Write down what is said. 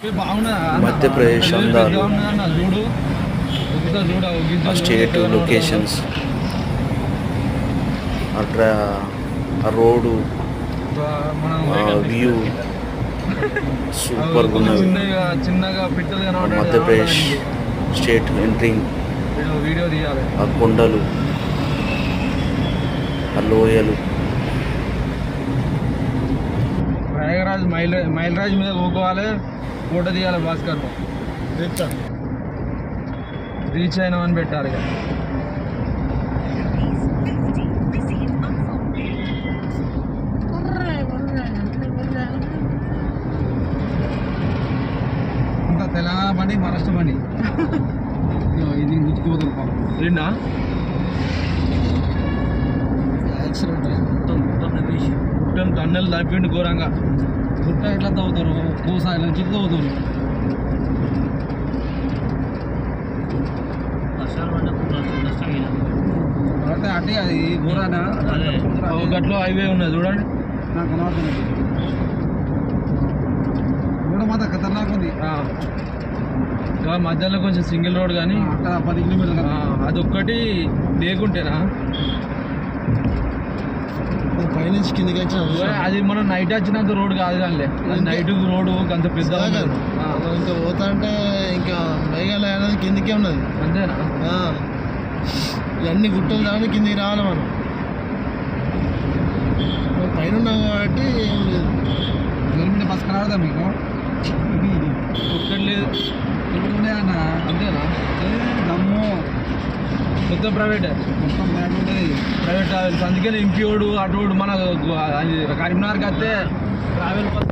మధ్యప్రదేశ్ అందాలు, state locations, road view సూపర్గా ఉన్నది. మధ్యప్రదేశ్ స్టేట్ ఎంట్రింగ్, ఆ కొండలు, ఆ లోయలు. ప్రయాగరాజ్ మైల్ రాజ్ మీద ఊకోవాలి, ఫోటో తీయాలి. భాస్కర్ రీచ్ అయినామని పెట్టాలి. ఇంత తెలంగాణ బండి, మహారాష్ట్ర బండి ఇది గుర్తుకోవద్దు. రెండా యాక్సిడెంట్ మొత్తం టన్నెల్ తప్పిండు ఘోరంగా. గుట్ట ఎట్లా తవ్వుతారు, పూస ఇలా చిక్కు తవ్వుతారు. అంటే అంటే అది ఘోరానా గట్లో హైవే ఉన్నది చూడండి. నాకు కనబడుతుంది కూడా మాత్రం ఖతర్నాక్ ఉంది. మధ్యలో కొంచెం సింగిల్ రోడ్ కానీ అక్కడ 10 కిలోమీటర్లు అదొక్కటి లేకుంటేనా పైనుంచి కిందికి వచ్చిన అది మనం నైట్ వచ్చినంత రోడ్ కాదు కానీ నైట్ రోడ్డు అంత పెద్ద ఇంకా పోతా అంటే ఇంకా మేఘాలయ అనేది కిందికే ఉన్నది. అంతేనా? ఇవన్నీ గుట్టలు దాని కిందికి రావాలి. మనం పైన ఉన్నాం కాబట్టి ఏం లేదు. గవర్నమెంట్ బస్ కనబడదా మీకు? లేదు ఇప్పుడు ఉన్నాయన్న. అంతేనా? దమ్ము మొత్తం ప్రైవేట్ ఉంటుంది. Private travels. అందుకని ఇంప్యూడు అటోడు మన కరీంనగర్కి వస్తే ట్రావెల్ బస్